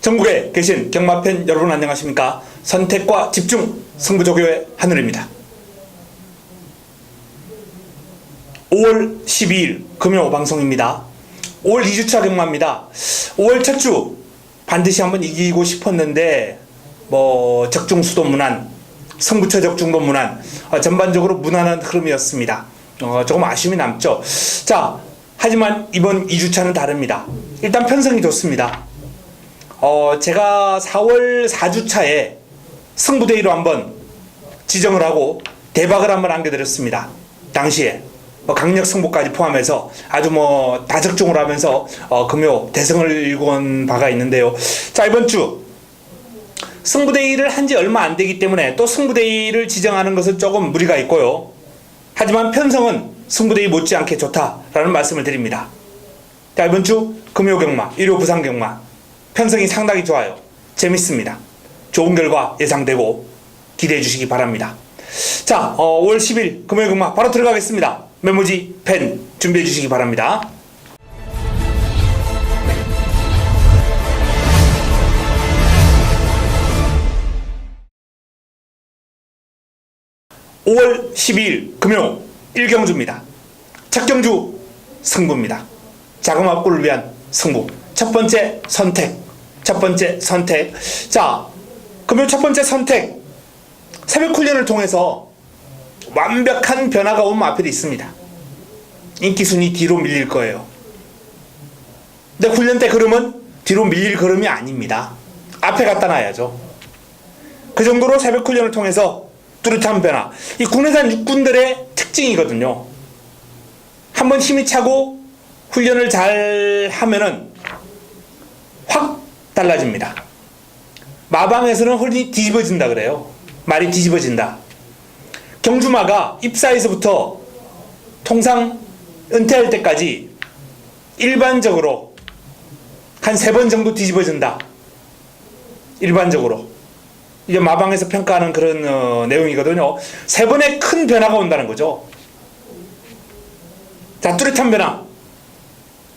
전국에 계신 경마팬 여러분 안녕하십니까? 선택과 집중 승부조교의 한울입니다. 5월 12일 금요 방송입니다. 5월 2주차 경마입니다. 5월 첫 주 반드시 한번 이기고 싶었는데 적중수도 무난, 승부처 적중도 무난, 전반적으로 무난한 흐름이었습니다. 조금 아쉬움이 남죠. 자, 하지만 이번 2주차는 다릅니다. 일단 편성이 좋습니다. 제가 4월 4주차에 승부대회로 한번 지정을 하고 대박을 한번 안겨드렸습니다. 당시에 강력 승부까지 포함해서 아주 다적중을 하면서 금요 대승을 일궈온 바가 있는데요. 자, 이번 주 승부대회를 한 지 얼마 안 되기 때문에 또 승부대회를 지정하는 것은 조금 무리가 있고요. 하지만 편성은 승부대회 못지않게 좋다라는 말씀을 드립니다. 자, 이번 주 금요 경마, 일요 부산 경마 편성이 상당히 좋아요. 재밌습니다. 좋은 결과 예상되고 기대해 주시기 바랍니다. 자, 5월 10일 금요 경마 바로 들어가겠습니다. 메모지, 펜 준비해 주시기 바랍니다. (5월 12일) 금요 1경주입니다. 첫 경주 승부입니다. 자금 확보를 위한 승부. 첫 번째 선택. 자, 금요 첫 번째 선택. 새벽 훈련을 통해서 완벽한 변화가 온 마필이 있습니다. 인기순위 뒤로 밀릴 거예요. 근데 훈련 때 걸음은 뒤로 밀릴 걸음이 아닙니다. 앞에 갖다 놔야죠. 그 정도로 새벽 훈련을 통해서 뚜렷한 변화. 이 국내산 육군들의 특징이거든요. 한번 힘이 차고 훈련을 잘 하면은 확 달라집니다. 마방에서는 홀이 뒤집어진다 그래요. 말이 뒤집어진다. 경주마가 입사에서부터 통상 은퇴할 때까지 일반적으로 한 3번 정도 뒤집어진다. 일반적으로. 이제 마방에서 평가하는 그런 내용이거든요. 3번의 큰 변화가 온다는 거죠. 자, 뚜렷한 변화,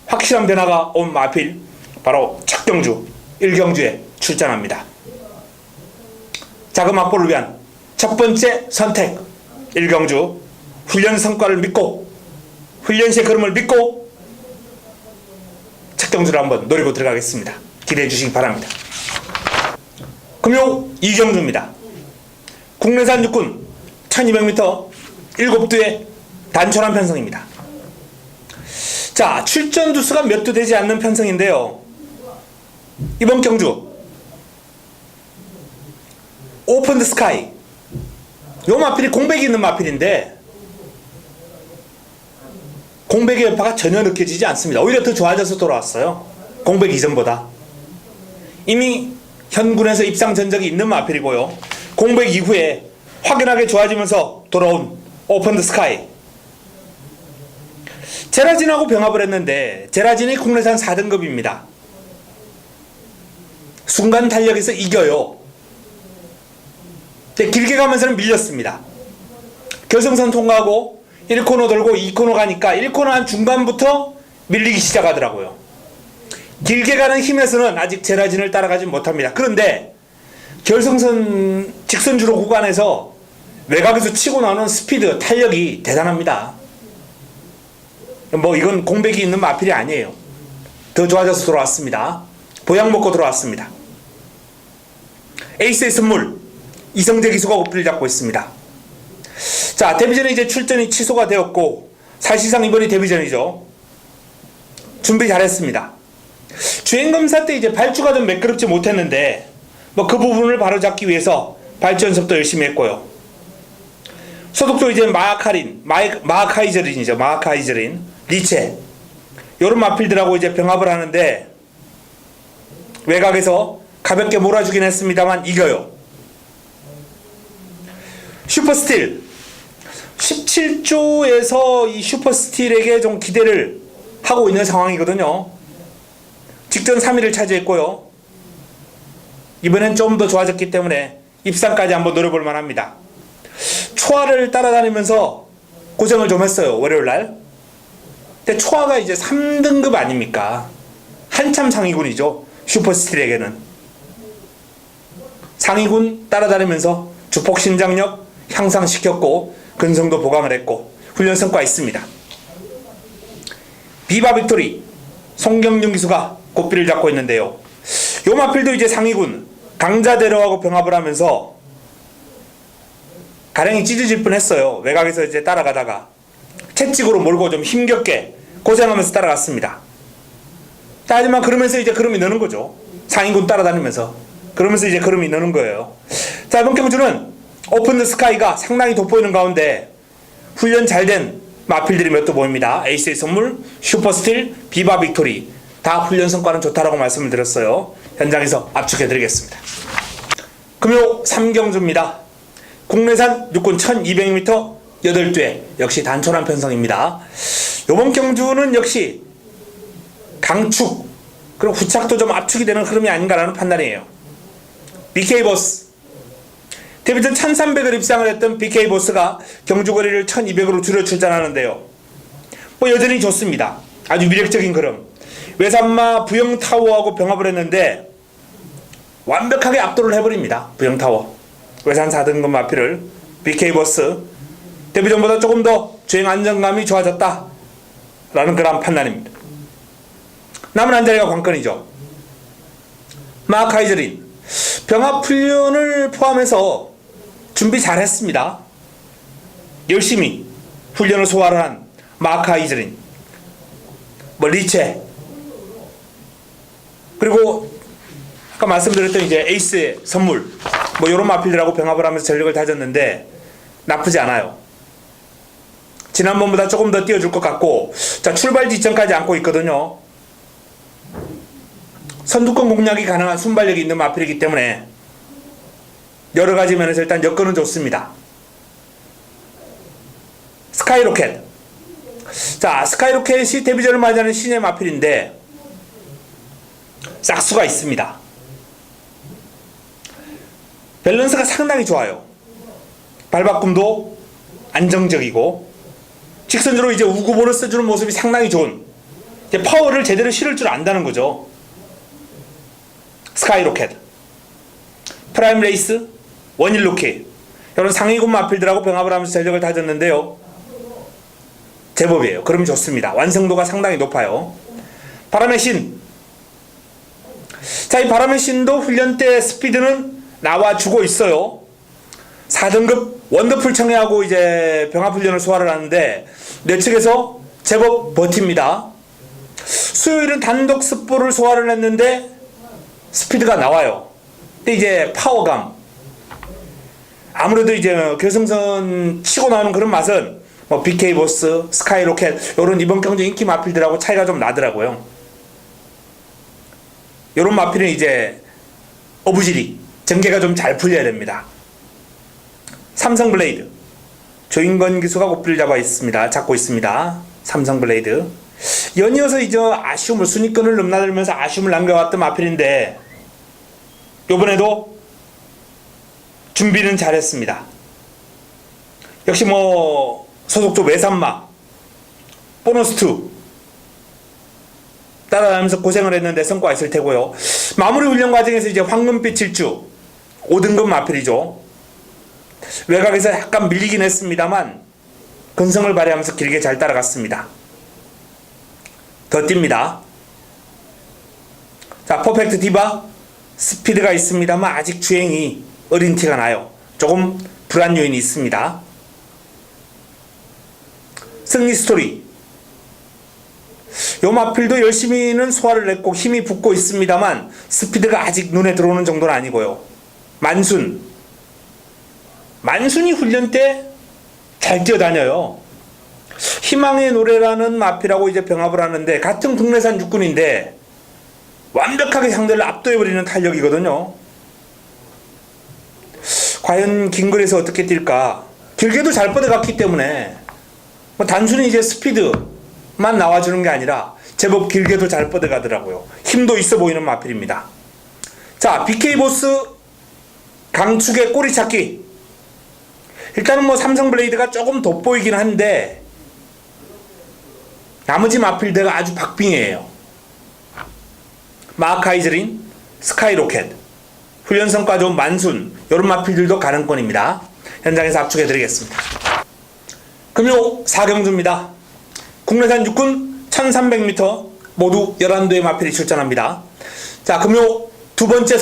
확실한 변화가 온 마필, 바로 첫 경주 1경주에 출전합니다. 자금 확보를 위한 첫 번째 선택 1경주, 훈련 성과를 믿고 훈련 시의 걸음을 믿고 첫 경주를 한번 노리고 들어가겠습니다. 기대해 주시기 바랍니다. 금요 2경주입니다. 국내산 육군 1200m 7두의 단촐한 편성입니다. 자, 출전 두수가 몇 두 되지 않는 편성인데요. 이번 경주 오픈 더 스카이, 요 마필이 공백이 있는 마필인데 공백의 여파가 전혀 느껴지지 않습니다. 오히려 더 좋아져서 돌아왔어요. 공백 이전보다. 이미 현군에서 입상 전적이 있는 마필이고요. 공백 이후에 확연하게 좋아지면서 돌아온 오픈 더 스카이. 제라진하고 병합을 했는데 제라진이 국내산 4등급입니다. 순간 탄력에서 이겨요. 길게 가면서는 밀렸습니다. 결승선 통과하고 1코너 돌고 2코너 가니까 1코너 한 중반부터 밀리기 시작하더라고요. 길게 가는 힘에서는 아직 제라진을 따라가지 못합니다. 그런데 결승선 직선주로 구간에서 외곽에서 치고 나오는 스피드, 탄력이 대단합니다. 이건 공백이 있는 마필이 아니에요. 더 좋아져서 돌아왔습니다. 보약 먹고 돌아왔습니다. 에이스의 선물 이성재 기수가 오피를 잡고 있습니다. 자, 데뷔전에 이제 출전이 취소가 되었고 사실상 이번이 데뷔전이죠. 준비 잘했습니다. 주행검사 때 이제 발주가 좀 매끄럽지 못했는데 그 부분을 바로잡기 위해서 발주 연습도 열심히 했고요. 소속도 이제 마하카이저린이죠. 마하카이저린, 리체, 요런 마필들하고 이제 병합을 하는데 외곽에서 가볍게 몰아주긴 했습니다만 이겨요. 슈퍼스틸 17조에서 이 슈퍼스틸에게 좀 기대를 하고 있는 상황이거든요. 직전 3위를 차지했고요. 이번엔 좀 더 좋아졌기 때문에 입상까지 한번 노려볼 만합니다. 초아를 따라다니면서 고생을 좀 했어요. 월요일날. 근데 초아가 이제 3등급 아닙니까? 한참 상위군이죠. 슈퍼스틸에게는. 상위군 따라다니면서 주폭 신장력 향상시켰고 근성도 보강을 했고 훈련 성과 있습니다. 비바 빅토리 송경준 기수가 고삐를 잡고 있는데요. 요 마필도 이제 상위군 강자대로하고 병합을 하면서 가랭이 찢어질 뻔했어요. 외곽에서 이제 따라가다가 채찍으로 몰고 좀 힘겹게 고생하면서 따라갔습니다. 하지만 그러면서 이제 걸음이 느는 거죠. 상위군 따라다니면서 그러면서 이제 걸음이 느는 거예요. 자, 이번 경주는 오픈 더 스카이가 상당히 돋보이는 가운데 훈련 잘된 마필들이 몇 도 보입니다. 에이스의 선물, 슈퍼스틸, 비바 빅토리 다 훈련 성과는 좋다라고 말씀을 드렸어요. 현장에서 압축해드리겠습니다. 금요 3경주입니다. 국내산 육군 1200m 8대 역시 단촐한 편성입니다. 이번 경주는 역시 강축 그리고 후착도 좀 압축이 되는 흐름이 아닌가라는 판단이에요. BK보스 데뷔전 1300을 입상을 했던 BK보스가 경주거리를 1200으로 줄여 출전하는데요. 여전히 좋습니다. 아주 위력적인 흐름. 외산마 부영타워하고 병합을 했는데 완벽하게 압도를 해버립니다. 부영타워 외산 4등급 마필을 BK보스 데뷔전보다 조금 더 주행 안정감이 좋아졌다 라는 그런 판단입니다. 남은 한 자리가 관건이죠. 마카이저린 병합 훈련을 포함해서 준비 잘했습니다. 열심히 훈련을 소화를 한 마카이저린 리체 그리고 아까 말씀드렸던 이제 에이스의 선물 이런 마필들하고 병합을 하면서 전력을 다졌는데 나쁘지 않아요. 지난번보다 조금 더 뛰어줄 것 같고 자 출발 지점까지 안고 있거든요. 선두권 공략이 가능한 순발력이 있는 마필이기 때문에 여러가지 면에서 일단 여건은 좋습니다. 스카이로켓 자 스카이로켓이 데뷔전을 맞이하는 신의 마필인데 싹수가 있습니다. 밸런스가 상당히 좋아요. 발바꿈도 안정적이고 직선으로 이제 우구볼을 써주는 모습이 상당히 좋은 이제 파워를 제대로 실을 줄 안다는 거죠. 스카이로켓 프라임 레이스 원일로키 이런 상위군 마필들하고 병합을 하면서 전력을 다졌는데요. 제법이에요. 그럼 좋습니다. 완성도가 상당히 높아요. 바람의 신 자, 이 바람의 신도 훈련 때 스피드는 나와주고 있어요. 4등급 원더풀 청해하고 이제 병합 훈련을 소화를 하는데 내 측에서 제법 버팁니다. 수요일은 단독 습보를 소화를 했는데 스피드가 나와요. 근데 이제 파워감 아무래도 이제 결승선 치고 나오는 그런 맛은 BK보스, 스카이로켓 이런 이번 경주 인기 마필들하고 차이가 좀 나더라고요. 이런 마필은 이제 어부질이 전개가 좀 잘 풀려야 됩니다. 삼성블레이드 조인건 기수가 고삐를 잡고 있습니다. 삼성블레이드 연이어서 이제 아쉬움을 순위권을 넘나들면서 아쉬움을 남겨왔던 마필인데 이번에도 준비는 잘했습니다. 역시 소속조 외산마 보너스2 따라다니면서 고생을 했는데 성과가 있을 테고요. 마무리 훈련 과정에서 이제 황금빛 질주 5등급 마필이죠. 외곽에서 약간 밀리긴 했습니다만 근성을 발휘하면서 길게 잘 따라갔습니다. 더 뜁니다. 자, 퍼펙트 디바 스피드가 있습니다만 아직 주행이 어린 티가 나요. 조금 불안 요인이 있습니다. 승리 스토리 요 마필도 열심히는 소화를 냈고 힘이 붙고 있습니다만 스피드가 아직 눈에 들어오는 정도는 아니고요. 만순이 훈련 때 잘 뛰어다녀요. 희망의 노래라는 마필하고 이제 병합을 하는데 같은 국내산 육군인데 완벽하게 상대를 압도해버리는 탄력이거든요. 과연 긴 거리에서 어떻게 뛸까? 길게도 잘 뻗어갔기 때문에 단순히 이제 스피드만 나와주는 게 아니라 제법 길게도 잘 뻗어가더라고요. 힘도 있어 보이는 마필입니다. 자, BK보스 강축의 꼬리 찾기. 일단은 삼성블레이드가 조금 돋보이긴 한데 나머지 마필드가 아주 박빙이에요. 마카이저린, 스카이로켓 훈련 성과 좋은 만순 이런 마필들도 가능권입니다. 현장에서 압축해 드리겠습니다. 금요 4경주입니다. 국내산 육군 1300m 모두 11도의 마필이 출전합니다. 자, 금요 두 번째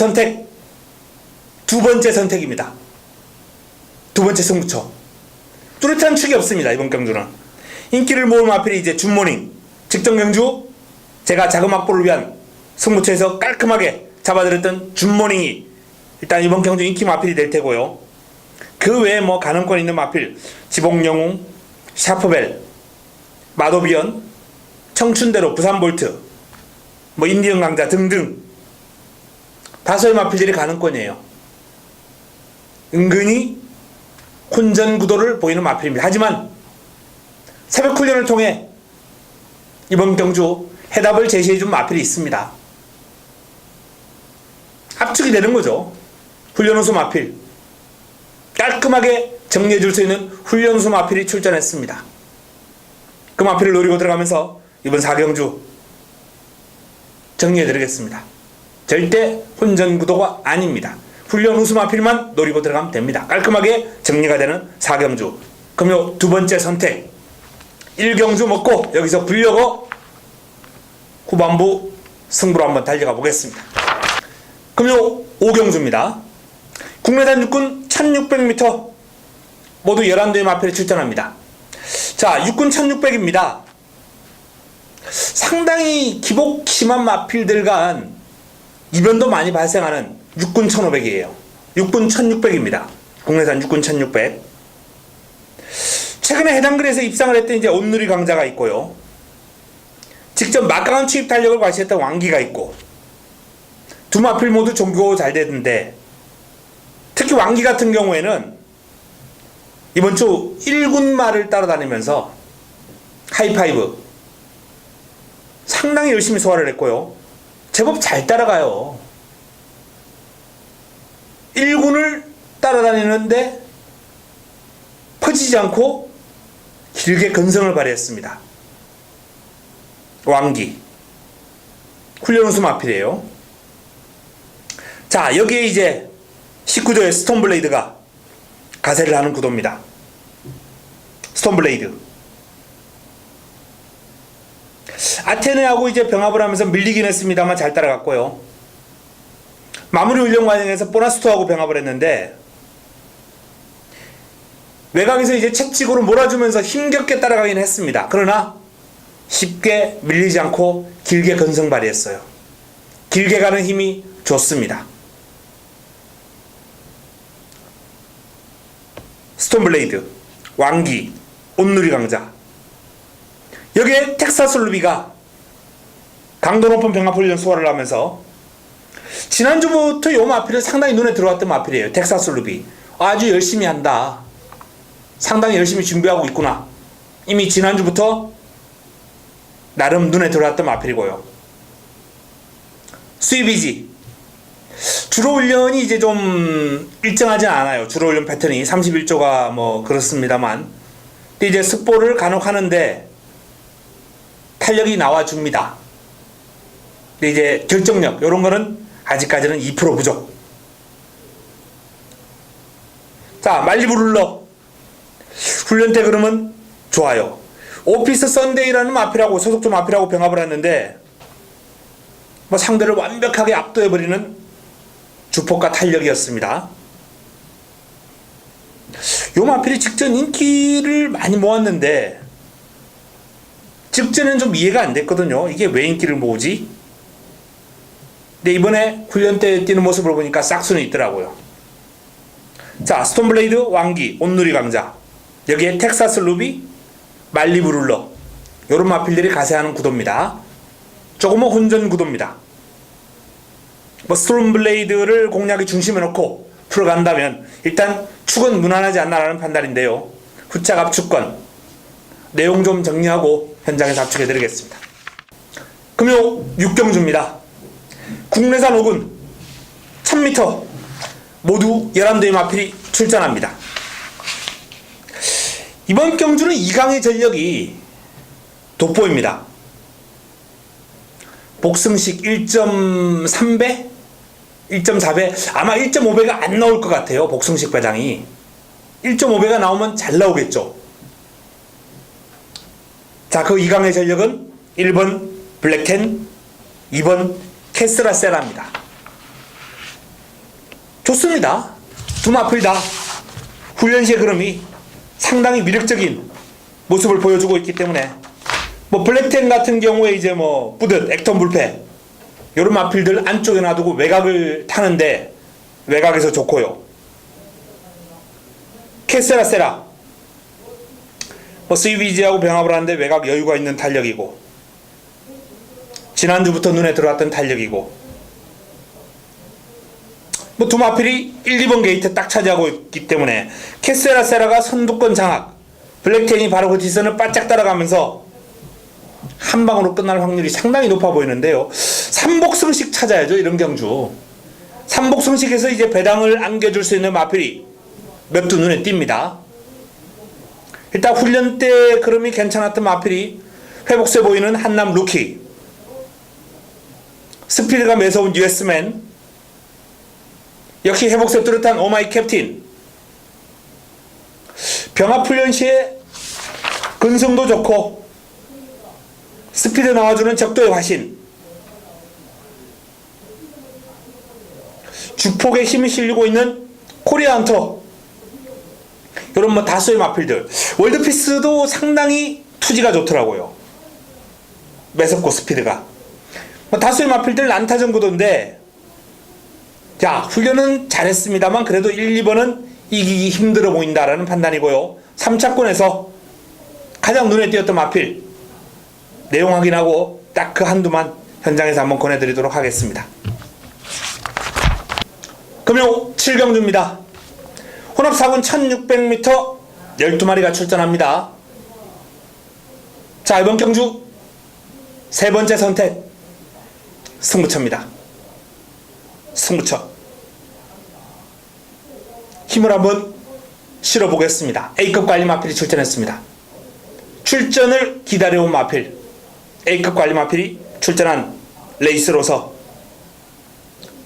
선택입니다. 두 번째 승부처. 뚜렷한 축이 없습니다. 이번 경주는 인기를 모은 마필이 이제 줌모닝 직전 경주 제가 자금 확보를 위한 승부처에서 깔끔하게 잡아드렸던 줌모닝이 일단 이번 경주 인기 마필이 될 테고요. 그 외에 뭐 가능권 있는 마필 지복영웅, 샤프벨, 마도비언, 청춘대로, 부산볼트, 뭐 인디언 강자 등등 다수의 마필들이 가능권이에요. 은근히 혼전 구도를 보이는 마필입니다. 하지만 새벽 훈련을 통해 이번 경주 해답을 제시해준 마필이 있습니다. 압축이 되는 거죠. 훈련우수 마필 깔끔하게 정리해줄 수 있는 훈련우수 마필이 출전했습니다. 그 마필을 노리고 들어가면서 이번 4경주 정리해드리겠습니다. 절대 혼전구도가 아닙니다. 훈련우수 마필만 노리고 들어가면 됩니다. 깔끔하게 정리가 되는 4경주. 금요 두 번째 선택 1경주 먹고 여기서 불려고 후반부 승부로 한번 달려가 보겠습니다. 금요 5경주입니다. 국내산 육군 1600m 모두 11도의 마필이 출전합니다. 자, 육군 1600입니다. 상당히 기복 심한 마필들과 이변도 많이 발생하는 육군 1500이에요. 육군 1600입니다. 국내산 육군 1600. 최근에 해당 글에서 입상을 했던 이제 온누리 강자가 있고요. 직접 막강한 취입 탄력을 과시했던 왕기가 있고, 두 마필 모두 종교 잘 되던데, 특히 왕기 같은 경우에는 이번 주 1군 말을 따라다니면서 하이파이브 상당히 열심히 소화를 했고요. 제법 잘 따라가요. 1군을 따라다니는데 퍼지지 않고 길게 근성을 발휘했습니다. 왕기 훈련우수 마필이에요. 자, 여기에 이제 19조의 스톤블레이드가 가세를 하는 구도입니다. 스톤블레이드 아테네하고 이제 병합을 하면서 밀리긴 했습니다만 잘 따라갔고요. 마무리 훈련 과정에서 보나스토하고 병합을 했는데 외곽에서 이제 채찍으로 몰아주면서 힘겹게 따라가긴 했습니다. 그러나 쉽게 밀리지 않고 길게 근성 발휘했어요. 길게 가는 힘이 좋습니다. 스톤블레이드, 왕기, 온누리 강자. 여기에 텍사스 루비가 강도 높은 병합훈련 소화를 하면서 지난주부터 요 마필은 상당히 눈에 들어왔던 마필이에요. 텍사스 루비. 아주 열심히 한다. 상당히 열심히 준비하고 있구나. 이미 지난주부터 나름 눈에 들어왔던 마필이고요. 스위비지. 주로 훈련이 이제 좀 일정하지 않아요. 주로 훈련 패턴이 31조가 뭐 그렇습니다만. 근데 이제 습보를 간혹 하는데 탄력이 나와줍니다. 근데 이제 결정력 이런 거는 아직까지는 2% 부족. 자, 말리부룰러 훈련 때 그러면 좋아요. 오피스 선데이라는 마필하고 소속조 마필하고 병합을 했는데 뭐 상대를 완벽하게 압도해버리는 주폭과 탄력이었습니다. 요 마필이 직전 인기를 많이 모았는데 직전엔 좀 이해가 안 됐거든요. 이게 왜 인기를 모으지? 근데 이번에 훈련 때 뛰는 모습을 보니까 싹수는 있더라고요. 자, 스톤블레이드, 왕기, 온누리 강자. 여기에 텍사스 루비, 말리부룰러. 요런 마필들이 가세하는 구도입니다. 조금은 혼전 구도입니다. 뭐 스톤블레이드를 공략의 중심에 놓고 풀어간다면 일단 축은 무난하지 않나라는 판단인데요. 후착 압축권 내용 좀 정리하고 현장에서 압축해드리겠습니다. 금요 6경주입니다. 국내산 5군 1000m 모두 11도의 마필이 출전합니다. 이번 경주는 이강의 전력이 돋보입니다. 복승식 1.3배 1.4배, 아마 1.5배가 안 나올 것 같아요. 복승식 배당이 1.5배가 나오면 잘 나오겠죠. 자, 그 2강의 전력은 1번 블랙텐, 2번 캐스라 세라입니다. 좋습니다. 두 마필 다 훈련 시의 흐름이 상당히 위력적인 모습을 보여주고 있기 때문에 뭐 블랙텐 같은 경우에 이제 뭐 뿌듯, 액턴 불패 이런 마필들 안쪽에 놔두고 외곽을 타는데 외곽에서 좋고요. 캐세라 세라 뭐 CBG하고 병합을 하는데 외곽 여유가 있는 탄력이고 지난주부터 눈에 들어왔던 탄력이고 뭐 두 마필이 1, 2번 게이트 딱 차지하고 있기 때문에 캐세라 세라가 선두권 장악, 블랙텐이 바로 그 뒷선을 바짝 따라가면서 한 방으로 끝날 확률이 상당히 높아 보이는데요. 삼복승식 찾아야죠. 이런 경주 삼복승식에서 이제 배당을 안겨줄 수 있는 마필이 몇 두 눈에 띕니다. 일단 훈련 때 흐름이 괜찮았던 마필이 회복세 보이는 한남 루키, 스피드가 매서운 US맨, 역시 회복세 뚜렷한 오마이 캡틴, 병합 훈련 시에 근성도 좋고 스피드 나와주는 적도의 화신, 주폭에 힘이 실리고 있는 코리아 헌터, 이런 뭐 다수의 마필들. 월드피스도 상당히 투지가 좋더라고요. 매섭고 스피드가. 뭐 다수의 마필들 난타전 구도인데, 자, 훈련은 잘했습니다만 그래도 1, 2번은 이기기 힘들어 보인다라는 판단이고요. 3차권에서 가장 눈에 띄었던 마필 내용 확인하고 딱 그 한두만 현장에서 한번 권해드리도록 하겠습니다. 금요 7경주입니다. 혼합 4군 1600m 12마리가 출전합니다. 자, 이번 경주 세 번째 선택 승부처입니다. 승부처 힘을 한번 실어보겠습니다. A급 관리 마필이 출전했습니다. 출전을 기다려온 마필, A급 관리 마필이 출전한 레이스로서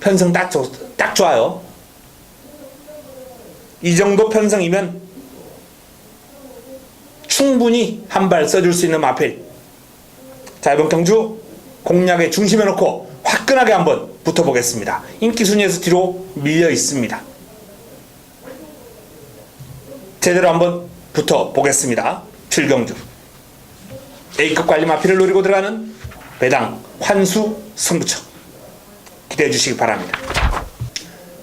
편성 딱 좋아요. 이 정도 편성이면 충분히 한 발 써줄 수 있는 마필. 자, 이번 경주 공략의 중심에 놓고 화끈하게 한번 붙어보겠습니다. 인기 순위에서 뒤로 밀려 있습니다. 제대로 한번 붙어보겠습니다. 7경주 A급 관리 마필을 노리고 들어가는 배당 환수 승부처 기대해 주시기 바랍니다.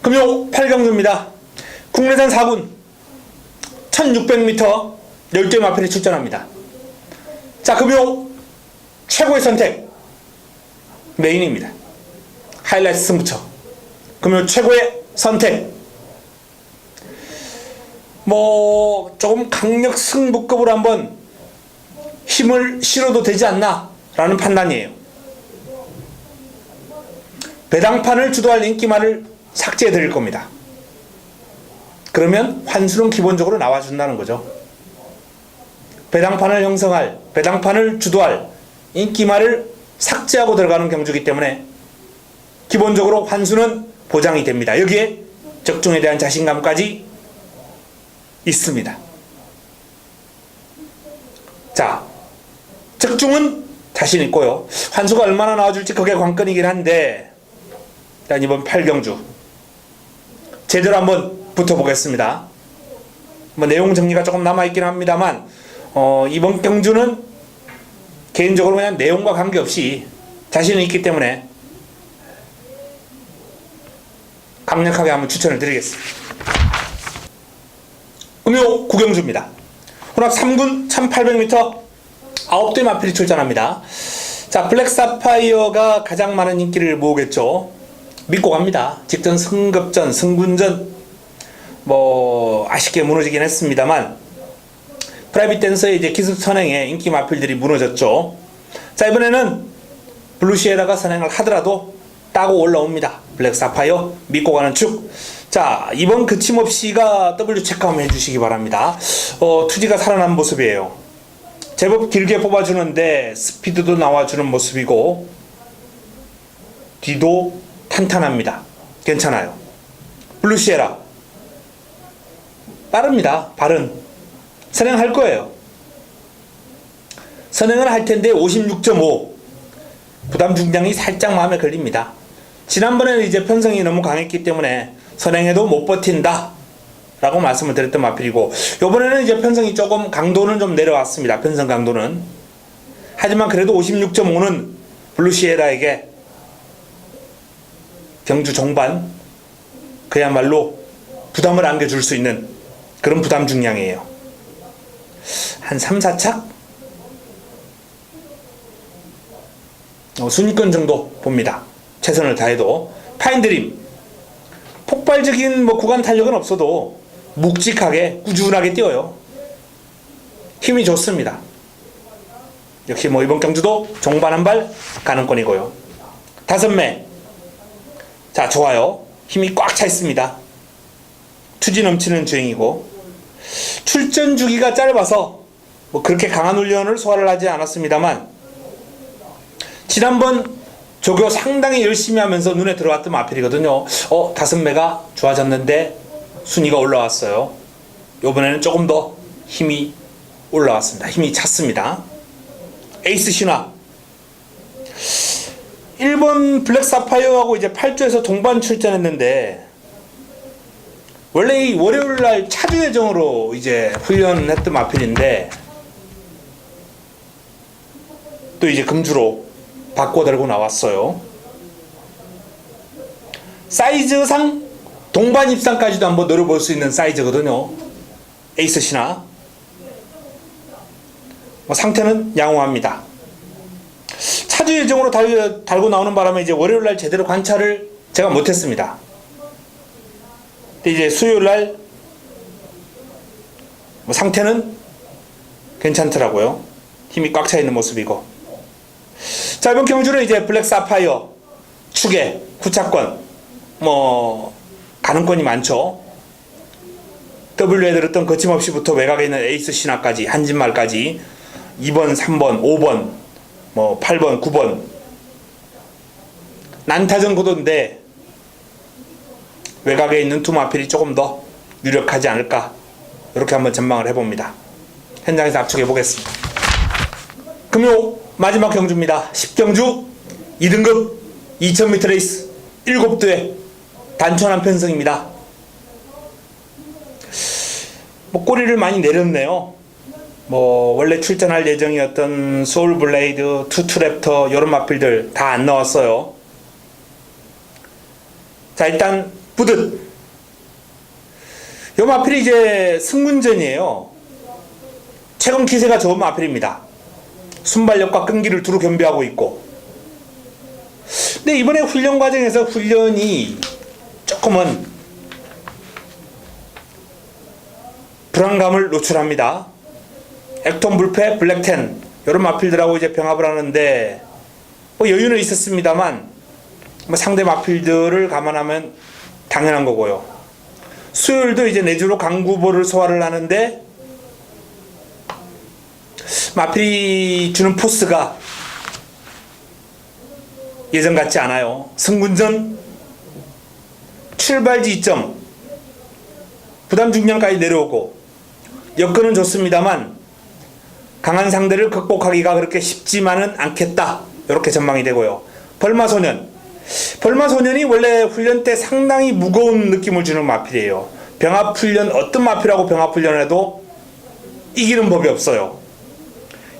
금요 8경주입니다. 국내산 4군 1600m 10개 마필이 출전합니다. 자, 금요 최고의 선택 메인입니다. 하이라이트 승부처 금요 최고의 선택, 뭐 조금 강력 승부급으로 한번 힘을 실어도 되지 않나 라는 판단이에요. 배당판을 주도할 인기만을 삭제해 드릴 겁니다. 그러면 환수는 기본적으로 나와준다는 거죠. 배당판을 형성할, 배당판을 주도할 인기말을 삭제하고 들어가는 경주이기 때문에 기본적으로 환수는 보장이 됩니다. 여기에 적중에 대한 자신감까지 있습니다. 자, 적중은 자신 있고요. 환수가 얼마나 나와줄지 그게 관건이긴 한데, 일단 이번 8경주 제대로 한번 붙어보겠습니다. 뭐 내용 정리가 조금 남아있긴 합니다만 이번 경주는 개인적으로 그냥 내용과 관계없이 자신이 있기 때문에 강력하게 한번 추천을 드리겠습니다. 금요 9경주입니다. 혼합 3군 1800m 9대 마필이 출전합니다. 자, 블랙 사파이어가 가장 많은 인기를 모으겠죠. 믿고 갑니다. 직전 승급전, 승군전 뭐 아쉽게 무너지긴 했습니다만 프라이빗 댄서의 이제 기습 선행에 인기 마필들이 무너졌죠. 자, 이번에는 블루시에라가 선행을 하더라도 따고 올라옵니다. 블랙 사파이어 믿고 가는 축. 자, 이번 그침없이가 W 체크 한번 해주시기 바랍니다. 투지가 살아난 모습이에요. 제법 길게 뽑아주는데 스피드도 나와주는 모습이고 뒤도 탄탄합니다. 괜찮아요. 블루시에라 빠릅니다. 발은 선행할 거예요. 선행을 할 텐데 56.5 부담 중량이 살짝 마음에 걸립니다. 지난번에는 이제 편성이 너무 강했기 때문에 선행해도 못 버틴다 라고 말씀을 드렸던 마필이고, 요번에는 이제 편성이 조금 강도는 좀 내려왔습니다. 편성 강도는. 하지만 그래도 56.5는 블루시에라에게 경주 종반 그야말로 부담을 안겨줄 수 있는 그런 부담 중량이에요. 한 3, 4착? 순위권 정도 봅니다. 최선을 다해도. 파인드림 폭발적인 구간 탄력은 없어도 묵직하게 꾸준하게 뛰어요. 힘이 좋습니다. 역시 이번 경주도 종반 한 발 가능권이고요. 5매 자 좋아요. 힘이 꽉 차 있습니다. 투지 넘치는 주행이고, 출전 주기가 짧아서 그렇게 강한 훈련을 소화를 하지 않았습니다만, 지난번 조교 상당히 열심히 하면서 눈에 들어왔던 마필이거든요. 5매가 좋아졌는데 순위가 올라왔어요. 이번에는 조금 더 힘이 올라왔습니다. 힘이 찼습니다. 에이스 신화 1번 블랙 사파이어하고 이제 8조에서 동반 출전했는데, 원래 이 월요일날 차주 예정으로 이제 훈련했던 마필인데 또 이제 금주로 바꿔 들고 나왔어요. 사이즈상 동반 입상까지도 한번 노려볼 수 있는 사이즈거든요. 에이스 신화 상태는 양호합니다. 차주 예정으로 달고 나오는 바람에 이제 월요일날 제대로 관찰을 제가 못했습니다. 근데 이제 수요일날 상태는 괜찮더라고요. 힘이 꽉 차 있는 모습이고. 자, 이번 경주는 이제 블랙 사파이어 축에 구차권 가능권이 많죠. W에 들었던 거침없이부터 외곽에 있는 에이스 신화까지 한진말까지 2번, 3번, 5번, 8번, 9번 난타전 구도인데 외곽에 있는 두 마필이 조금 더 유력하지 않을까, 이렇게 한번 전망을 해봅니다. 현장에서 압축해 보겠습니다. 금요 마지막 경주입니다. 10경주 2등급 2000m 레이스 7대 단촌한 편성입니다. 꼬리를 많이 내렸네요. 원래 출전할 예정이었던 소울블레이드, 투투랩터 이런 마필들 다 안 나왔어요. 자, 일단 부듯 이 마필이 이제 승문전이에요. 최근 기세가 좋은 마필입니다. 순발력과 끈기를 두루 겸비하고 있고, 근데 이번에 훈련 과정에서 훈련이 조금은 불안감을 노출합니다. 액톤 불패, 블랙텐 이런 마필들하고 이제 병합을 하는데 여유는 있었습니다만 상대 마필들을 감안하면 당연한 거고요. 수요일도 이제 내주로 강구보를 소화를 하는데 마필이 주는 포스가 예전 같지 않아요. 승군전 출발 지점 부담 중량까지 내려오고 여건은 좋습니다만 강한 상대를 극복하기가 그렇게 쉽지만은 않겠다, 이렇게 전망이 되고요. 벌마소년이 원래 훈련 때 상당히 무거운 느낌을 주는 마필이에요. 병합훈련, 어떤 마필하고 병합훈련을 해도 이기는 법이 없어요.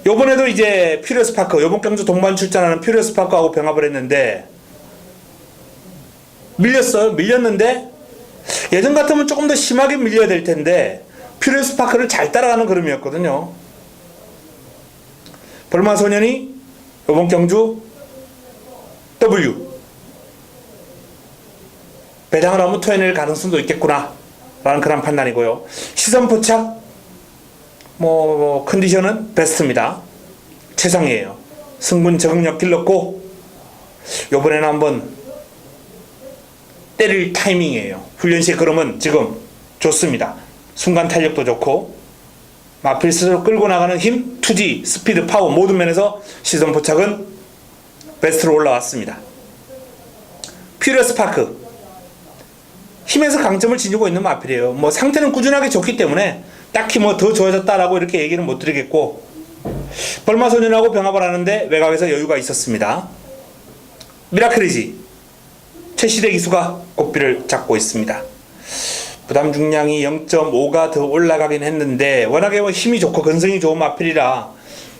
요번에도 이제 퓨리어스파크, 요번 경주 동반 출전하는 퓨리어스파크하고 병합을 했는데 밀렸어요. 밀렸는데 예전 같으면 조금 더 심하게 밀려야 될 텐데 퓨리어스파크를 잘 따라가는 걸음이었거든요. 벌마소년이 요번 경주 W 배당을 하면 토해낼 가능성도 있겠구나 라는 그런 판단이고요. 시선 포착 컨디션은 베스트입니다. 최상이에요. 승분 적응력 길렀고 요번에는 한번 때릴 타이밍이에요. 훈련 시에 그러면 지금 좋습니다. 순간 탄력도 좋고 마필 스스로 끌고 나가는 힘, 투지, 스피드, 파워 모든 면에서 시선 포착은 베스트로 올라왔습니다. 퓨리어스파크 힘에서 강점을 지니고 있는 마필이에요. 뭐 상태는 꾸준하게 좋기 때문에 딱히 뭐 더 좋아졌다라고 이렇게 얘기는 못 드리겠고, 벌마소년하고 병합을 하는데 외곽에서 여유가 있었습니다. 미라클이지 최시대 기수가 고삐를 잡고 있습니다. 부담 중량이 0.5가 더 올라가긴 했는데 워낙에 뭐 힘이 좋고 근성이 좋은 마필이라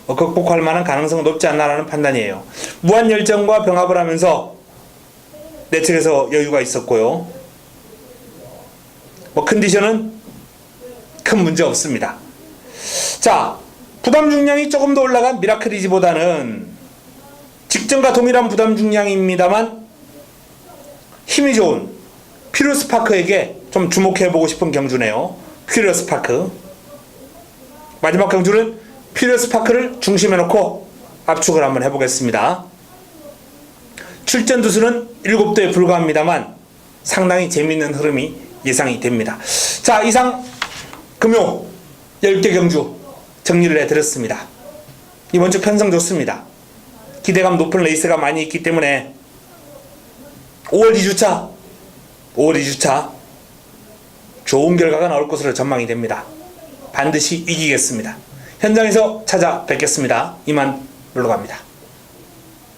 극복할 만한 가능성은 높지 않나라는 판단이에요. 무한열정과 병합을 하면서 내측에서 여유가 있었고요. 뭐 컨디션은 큰 문제 없습니다. 자, 부담 중량이 조금 더 올라간 미라클이지보다는 직전과 동일한 부담 중량입니다만 힘이 좋은 퓨리어스파크에게 좀 주목해보고 싶은 경주네요. 퓨리어스파크. 마지막 경주는 퓨리어스파크를 중심에 놓고 압축을 한번 해보겠습니다. 출전 두수는 7대에 불과합니다만 상당히 재미있는 흐름이 예상이 됩니다. 자, 이상 금요 10개 경주 정리를 해드렸습니다. 이번 주 편성 좋습니다. 기대감 높은 레이스가 많이 있기 때문에 5월 2주차 좋은 결과가 나올 것으로 전망이 됩니다. 반드시 이기겠습니다. 현장에서 찾아뵙겠습니다. 이만 물러갑니다.